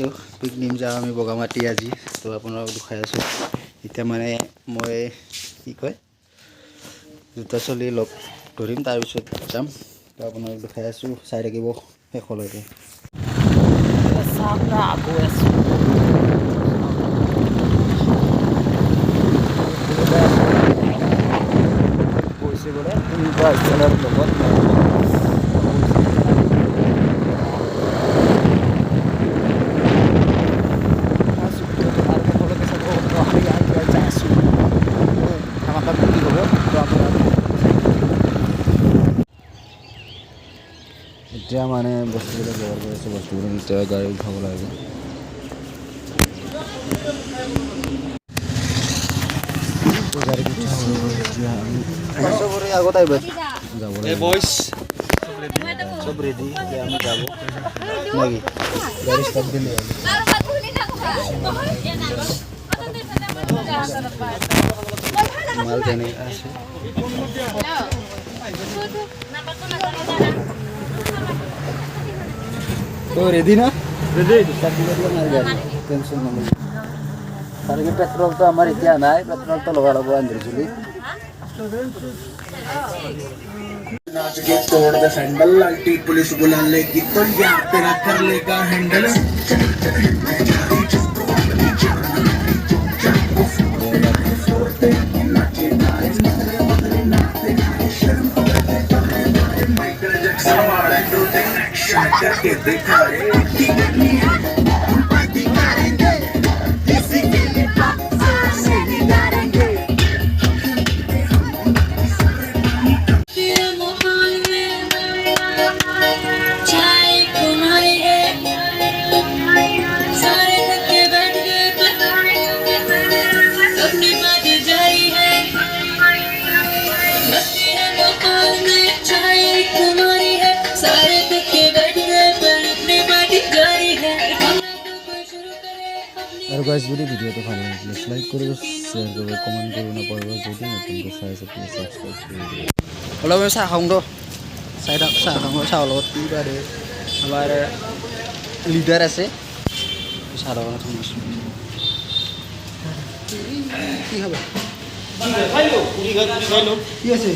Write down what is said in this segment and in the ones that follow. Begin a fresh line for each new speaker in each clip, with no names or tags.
আছোঁ পিকনিক যাওঁ আমি বগামাটি আজি তো আপোনালোকক দেখাই আছোঁ এতিয়া মানে মই কি কয় দুটা চলি লগ ধৰিম তাৰপিছত যাম তো আপোনালোকক দেখাই আছোঁ চাই থাকিব শেষলৈকে গৈছে বোলে লগত এতিয়া মানে বস্তুবিলাক ব্যৱহাৰ কৰি আছোঁ বস্তুবিলাক এতিয়া গাড়ী উঠাব লাগিব আগত আহিব যাব চব ৰেডি এতিয়া আমি যাব নেকি গাড়ী ষ্টাৰ্ট দিলে মাল তেনেকৈ আছে तो रेडी ना रेडी स्टार्ट दिले दिया हमारी गाड़ी टेंशन ना लो सारे के पेट्रोल तो हमारे क्या ना है पेट्रोल तो लगा लगा अंदर चली
नाच के तोड़ दे सैंडल अल्टी पुलिस बुला लेगी तो यार तेरा कर लेगा हैंडल करके देखा रे पार्टी करेंगे किसी के लिए से नहीं डरेंगे चाय तुम्हारी है सारे थके बैठ गए अपनी बात जारी है मस्ती है मोहल्ले में चाय तुम्हारी है सारे थके
আৰু গাইজ যদি ভিডিঅ'টো ভাল লাগে প্লিজ লাইক কৰিব শ্বেয়াৰ কৰিব কমেণ্ট কৰিব নাপাহৰিব যদি নতুনকৈ চাই আছে প্লিজ ছাবস্ক্ৰাইব কৰি দিব অলপ আমি চাহ খাওঁ দ চাহ খাওঁ চাহৰ লগত কি পাৰে আমাৰ লিডাৰ আছে চাহৰ লগত শুনিছোঁ কি খাব কি আছে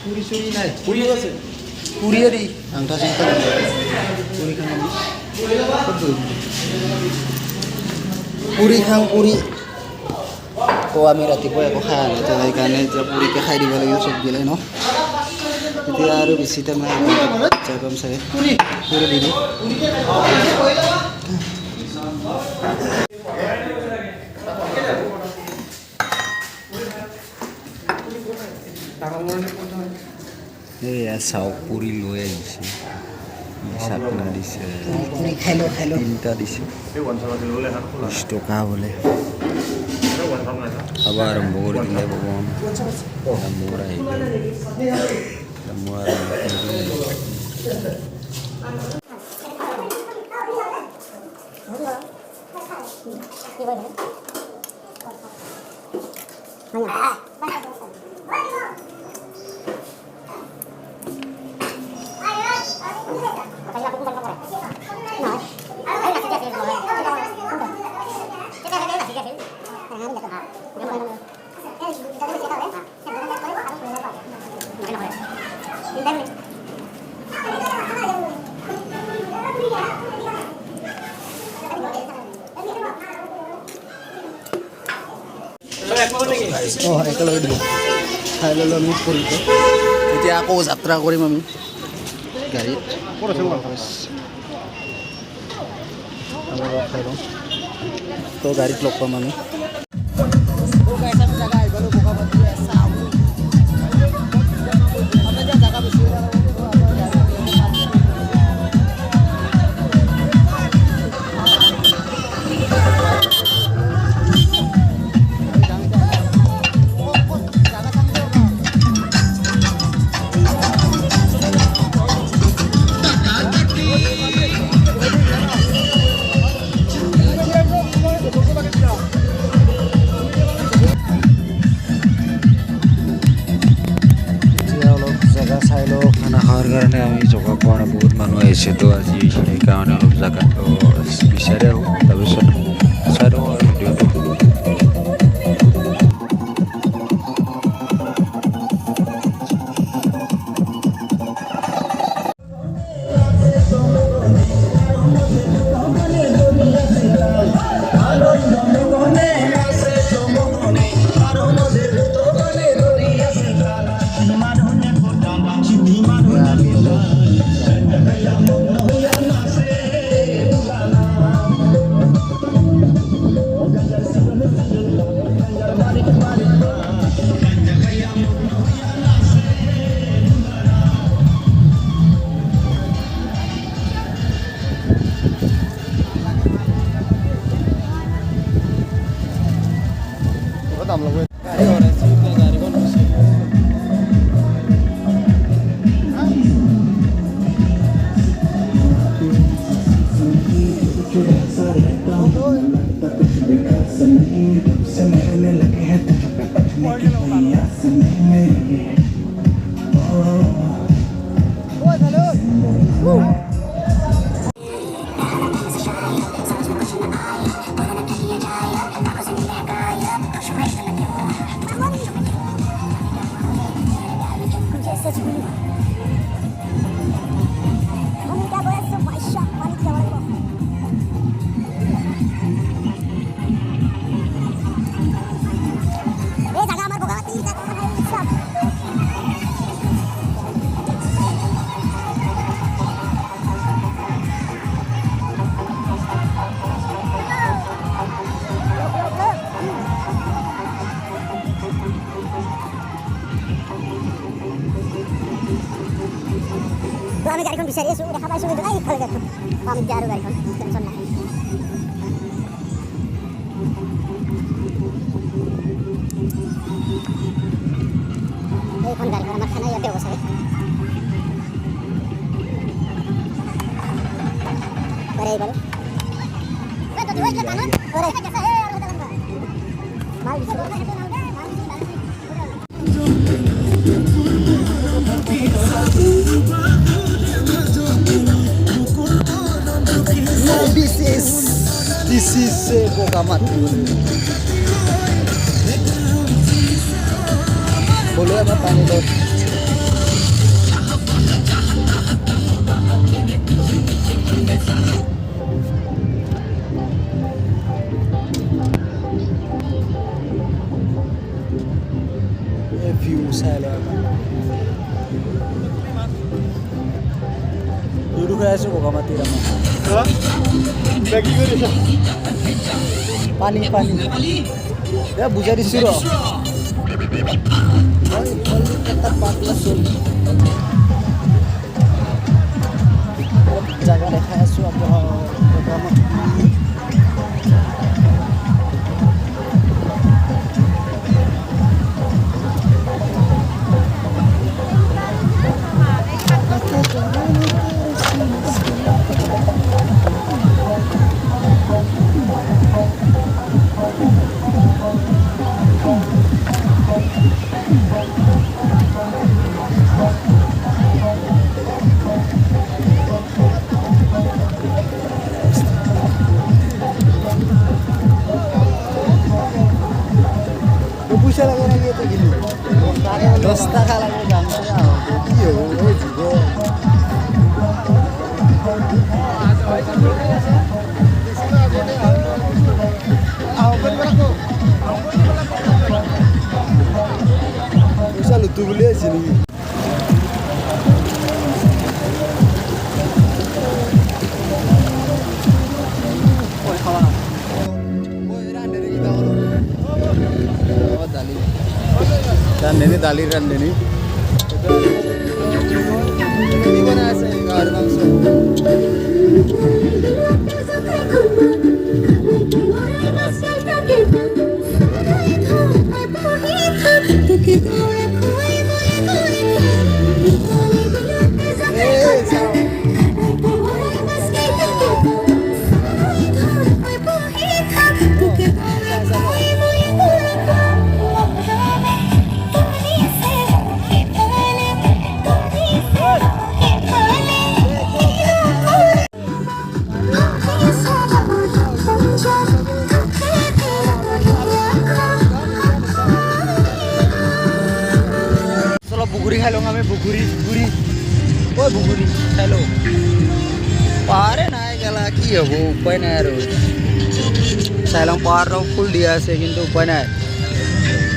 পুৰি চুৰি নাই পুৰি আছে পুৰি দি আংঠা চাংঠা পুৰি খাম পুৰি খাওঁ পুৰি তো আমি ৰাতিপুৱা একো খাই নাই তো সেইকাৰণে এতিয়া পুৰিকে খাই দিব লাগিব চবগিলাই ন এতিয়া আৰু বেছি টাইম নাই যাই পাম চাগে পুৰি দি দিওঁ এয়া চাওক পুৰি লৈ আহিছে চাটনা দিছে তিনিটা দিছে 20 টকা বোলে খাব আৰম্ভ কৰি দিলে মোৰ আহিলে মোৰ একেলগে দিব খাই ল'লোঁ আমি পুৰিটো এতিয়া আকৌ যাত্ৰা কৰিম আমি গাড়ীত খাই লওঁ তো গাড়ীত লগ পাম আমি চাহ খাওয়ার কারণে আমি জগা পোৱা নাই বহুত মানুহ আহিছে তো আজি সেইকাৰণে অলপ জাগাটো বিচাৰি আহোঁ তাৰপিছত চাই দিওঁ আৰু ভিডিঅ'টো দাম ল'ব আমি গাড়িখন বিচাৰি আছোঁ দেখা পাইছোঁ কিন্তু নাই ইফালে গাড়ীখন আমি যাওঁ আৰু গাড়ীখন টেনশ্যন নাই এইখন গাড়ীখন আমাৰ খানা ইয়াতে হ'ব চাগে পাৰে এইবাৰ This is Bokamat. Boleh apa tani lo? View saya. Duduk aja Bokamat tidak mau. Lagi gue deh. Pani. Ya buja di suro. Oh, ini tetap 14 sul. Jaga lekha asu apa Bokamat. Bisa lagi itu gini. 10 taka lagi gampang. Iya, juga. Bisa lutu beli sini. Dan ini daliran ini. Ini mana sih nggak langsung. Good. বগৰী খাই লওঁ আমি বগৰী ঐ বগৰী খাই লওঁ পাহাৰে নাই গেলা কি হ'ব উপায় নাই আৰু চাই লওঁ পাহাৰটো ফুল দিয়া আছে কিন্তু উপায় নাই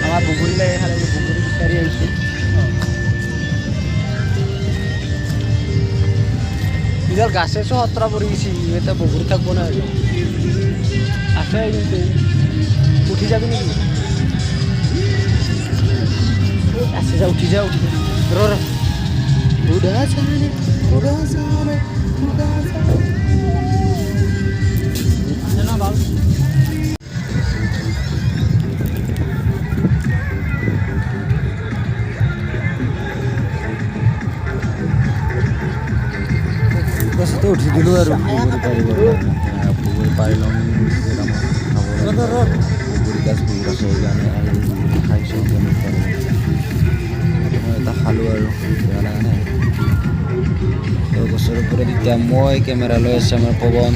আমাৰ বগৰী লাগে খালে বগৰী বিচাৰি আহিছোঁ ইডাল গাছে সত্ৰা পৰি গৈছে এটা বগৰী থাকিব নাই আছে কিন্তু উঠি যাবি নেকি আছে যা উঠি যা ৰ উদাসানে না বাল গছতে উঠি দিলোঁ আৰু বগৰী পাৰি ল'ম বগৰী গাছ বহুত আছে সেইকাৰণে খাইছোঁ এটা খালোঁ আৰু বেয়া লগা নাই গছৰ ওপৰত এতিয়া মই কেমেৰা লৈ আছোঁ আমাৰ পৱন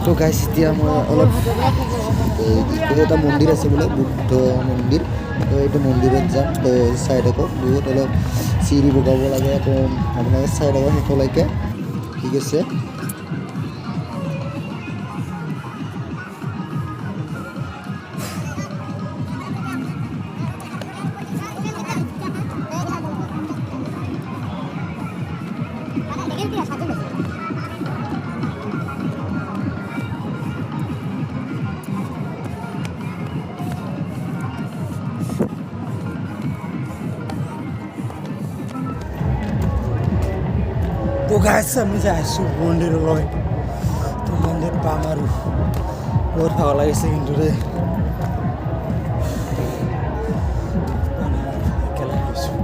তো গাইছ এতিয়া মই অলপ এটা মন্দিৰ আছে বোলে বুদ্ধ মন্দিৰ তো এইটো মন্দিৰত যাম তো চাই থাকক বহুত অলপ চিৰি বগাব লাগে তো আপোনালোকে চাই থাকক শেষলৈকে ঠিক আছে তো গাইছ আমি যাই আছোঁ মন্দিৰলৈ তো মন্দিৰ পাম আৰু বহুত ভাল লাগিছে কিন্তু দেই একেলগে আহিছোঁ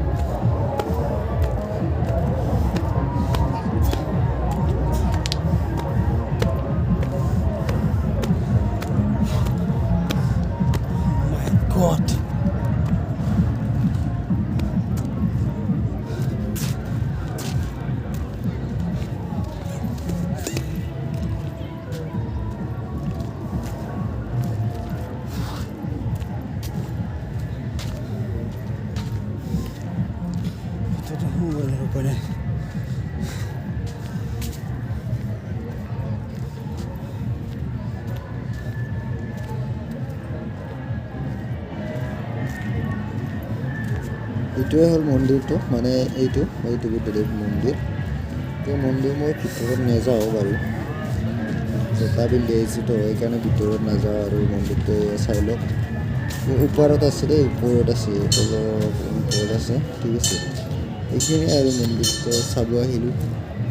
মাই গড Boleh. এইটোৱে হ'ল মন্দিৰটো মানে এইটো বুদ্ধদেৱ মন্দিৰ তো মন্দিৰ মই ভিতৰত নাযাওঁ বাৰু জোতা পিন্ধি আহিছোঁ তো সেইকাৰণে ভিতৰত নাযাওঁ আৰু মন্দিৰটো চাই লওক ওপৰত আছে দেই ওপৰত আছে ওপৰত আছে ঠিক আছে এইখিনি আৰু মন্দিৰটো চাব আহিলোঁ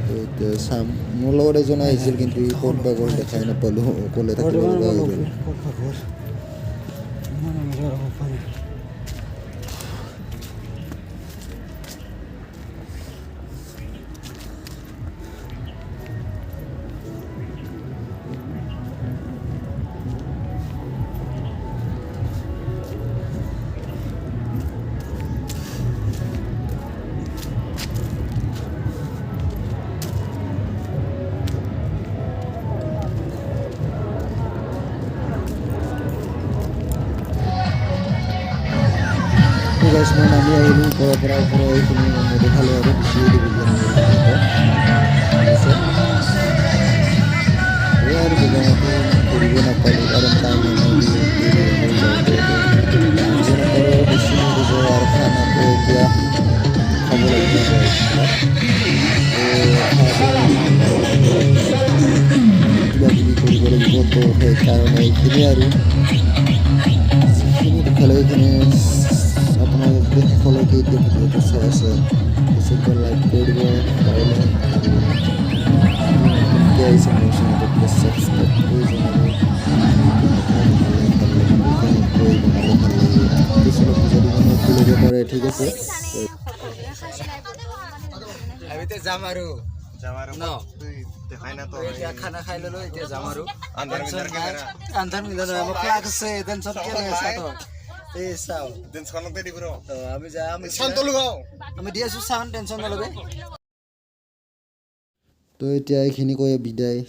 তো এতিয়া চাম মোৰ লগত এজন আহিছিল কিন্তু ই ক'ত বা গ'ল দেখাই নাপালোঁ অকলে থাকিব লগা হৈ গ'ল গাইছ মই নামি আহিলোঁ ওপৰৰ পৰা এইখিনি নেদেখালোঁ আৰু বেছি আৰু বগামাটি কৰিব নাপালোঁ কাৰণ টাইম বেছি নিদিব আৰু খানাটো এতিয়া খাব লাগিব কিবা কিবি কৰিব লাগিব তো সেইকাৰণে এইখিনি আৰু যিখিনি দেখালৈখিনি আপোনালোকে শেষলৈকে এতিয়া ভিডিঅ'টো চাই আছে পিছতকৈ লাইক কৰি দিব পাৰিলে আহিছে মোৰ চেনেলটো প্লিজ ছাবস্ক্ৰাইব কৰি জনাব পিছলৈ যদি মনত তুলিব পাৰে ঠিক আছে
আমি তো যাম আৰু ন
দেখাই না তো
এতিয়া খানা খাই ললো এতিয়া যাম আৰু
আন্ধাৰ
আন্ধাৰ মোক ক্লাছ আছে টেনচন কেলে আছে তো এই চাও
দিনখনতে দিব ৰ
আমি যাম
শান্ত লগাও
আমি দি আছো চাউন টেনচন নলবে
তো এতিয়া এইখিনি কৈ বিদায়